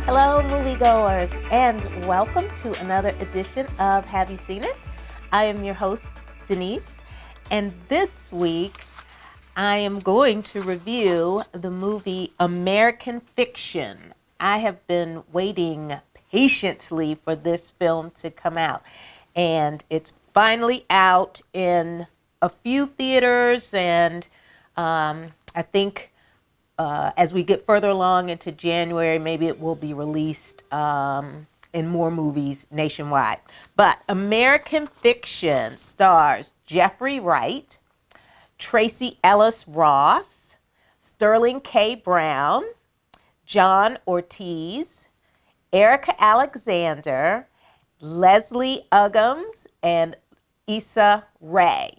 Hello, moviegoers, and welcome to another edition of Have You Seen It? I am your host, Denise, and this week I am going to review the movie American Fiction. I have been waiting patiently for this film to come out, and it's finally out in a few theaters, and I think as we get further along into January, maybe it will be released in more movies nationwide. But American Fiction stars Jeffrey Wright, Tracy Ellis Ross, Sterling K. Brown, John Ortiz, Erica Alexander, Leslie Uggams, and Issa Rae.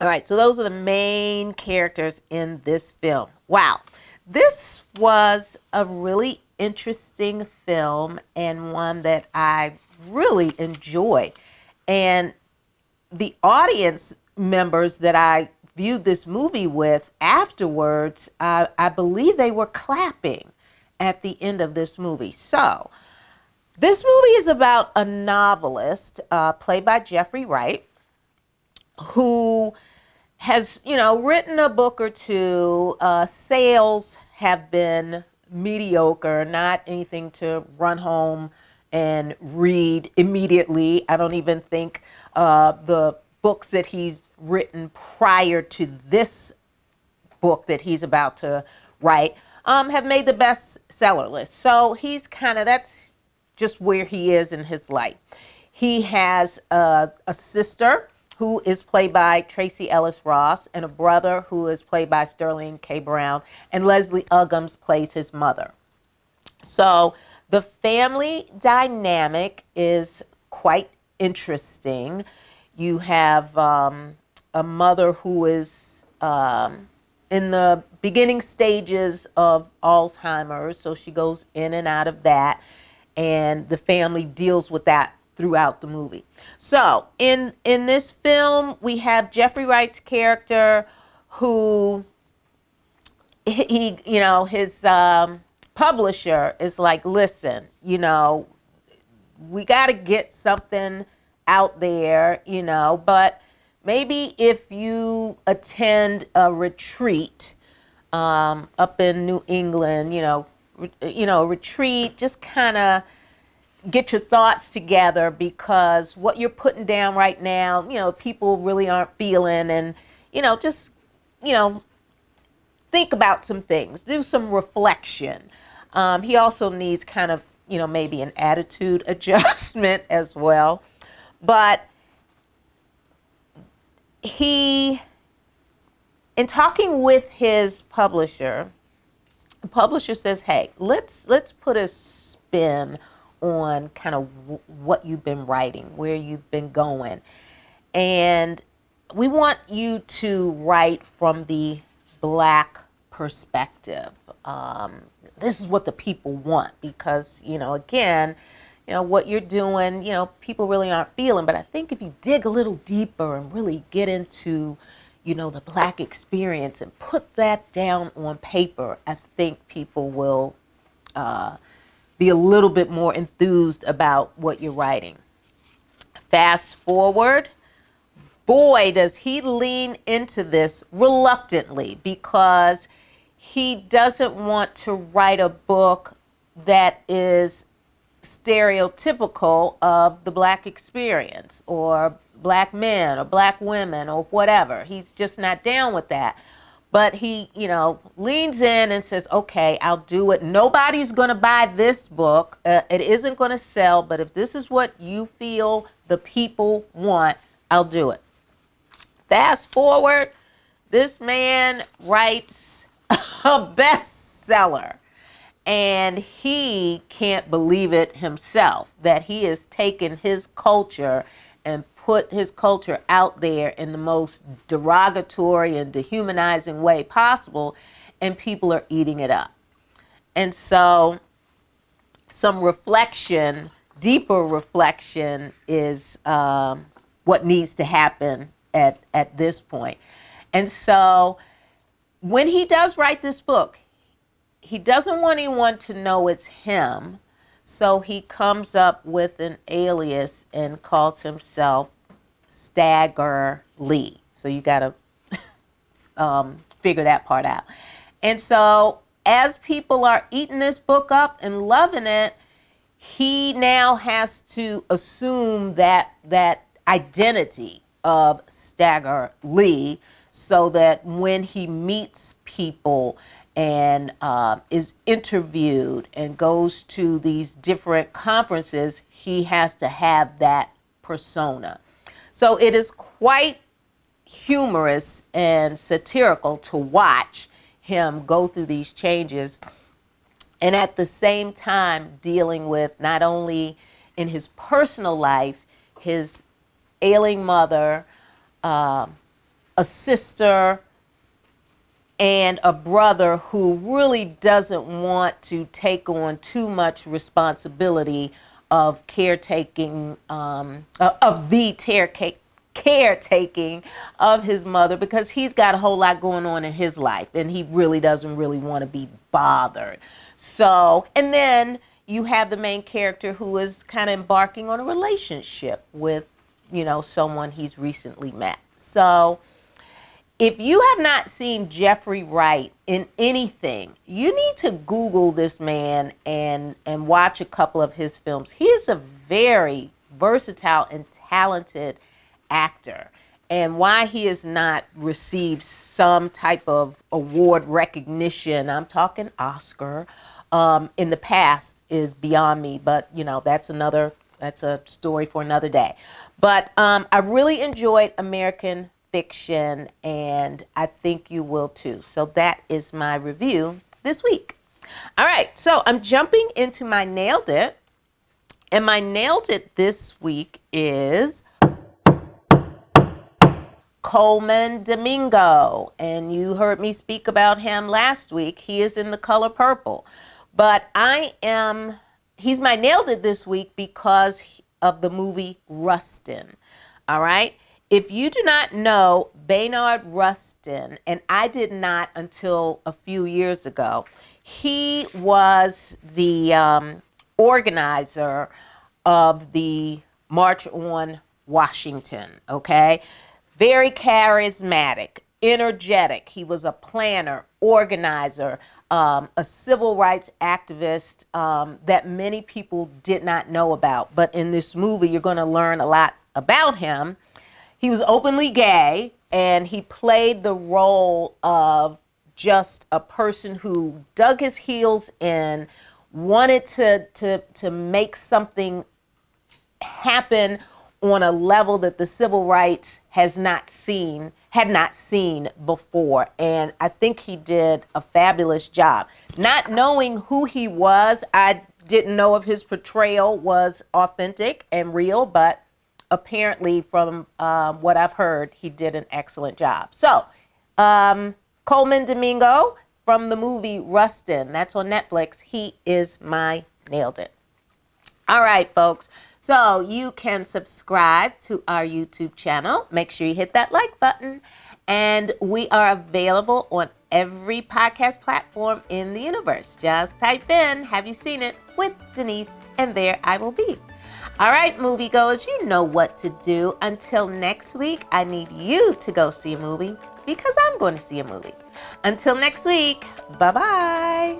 All right, so those are the main characters in this film. Wow, this was a really interesting film and one that I really enjoyed. And the audience members that I viewed this movie with afterwards, I believe they were clapping at the end of this movie. So, this movie is about a novelist played by Jeffrey Wright who has, written a book or two. Sales have been mediocre, not anything to run home and read immediately. I don't even think the books that he's written prior to this book that he's about to write have made the bestseller list. So that's just where he is in his life. He has a sister who is played by Tracy Ellis Ross, and a brother who is played by Sterling K. Brown, and Leslie Uggams plays his mother. So the family dynamic is quite interesting. You have a mother who is in the beginning stages of Alzheimer's, so she goes in and out of that, and the family deals with that throughout the movie. So in this film, we have Jeffrey Wright's character who his publisher is like, listen, we got to get something out there, but maybe if you attend a retreat up in New England, retreat, just kind of get your thoughts together, because what you're putting down right now, people really aren't feeling, and, just, think about some things, do some reflection. He also needs kind of, maybe an attitude adjustment as well. But in talking with his publisher, the publisher says, hey, let's put a spin on kind of what you've been writing, where you've been going. And we want you to write from the Black perspective. This is what the people want, because, again, what you're doing, people really aren't feeling. But I think if you dig a little deeper and really get into, the Black experience and put that down on paper, I think people will be a little bit more enthused about what you're writing. Fast forward, boy, does he lean into this reluctantly, because he doesn't want to write a book that is stereotypical of the Black experience, or Black men, or Black women, or whatever. He's just not down with that. But he, leans in and says, okay, I'll do it. Nobody's going to buy this book. It isn't going to sell, but if this is what you feel the people want, I'll do it. Fast forward, this man writes a bestseller, and he can't believe it himself that he has taken his culture and put his culture out there in the most derogatory and dehumanizing way possible, and people are eating it up. And so some reflection, deeper reflection, is what needs to happen at this point. And so when he does write this book, he doesn't want anyone to know it's him, so he comes up with an alias and calls himself Stagger Lee. So you got to figure that part out. And so as people are eating this book up and loving it, he now has to assume that identity of Stagger Lee, so that when he meets people and is interviewed and goes to these different conferences, he has to have that persona. So it is quite humorous and satirical to watch him go through these changes, and at the same time dealing with not only in his personal life, his ailing mother, a sister, and a brother who really doesn't want to take on too much responsibility of caretaking, caretaking of his mother, because he's got a whole lot going on in his life and he really doesn't really want to be bothered. So, and then you have the main character who is kind of embarking on a relationship with, someone he's recently met. So if you have not seen Jeffrey Wright in anything, you need to Google this man and watch a couple of his films. He is a very versatile and talented actor. And why he has not received some type of award recognition, I'm talking Oscar, in the past is beyond me. But, that's a story for another day. But I really enjoyed American Fiction, and I think you will too. So that is my review this week. All right, so I'm jumping into my Nailed It. And my Nailed It this week is Colman Domingo. And you heard me speak about him last week. He is in The Color Purple. But he's my Nailed It this week because of the movie Rustin. All right? If you do not know Baynard Rustin, and I did not until a few years ago, he was the organizer of the March on Washington, okay? Very charismatic, energetic. He was a planner, organizer, a civil rights activist that many people did not know about. But in this movie, you're going to learn a lot about him. He was openly gay, and he played the role of just a person who dug his heels in, wanted to make something happen on a level that the civil rights had not seen before. And I think he did a fabulous job. Not knowing who he was, I didn't know if his portrayal was authentic and real, but apparently from what I've heard, he did an excellent job. So, Colman Domingo from the movie Rustin, that's on Netflix. He is my Nailed It. All right, folks. So you can subscribe to our YouTube channel. Make sure you hit that like button. And we are available on every podcast platform in the universe. Just type in, "Have you seen it?" with Denise, and there I will be. All right, moviegoers, you know what to do. Until next week, I need you to go see a movie because I'm going to see a movie. Until next week, bye-bye.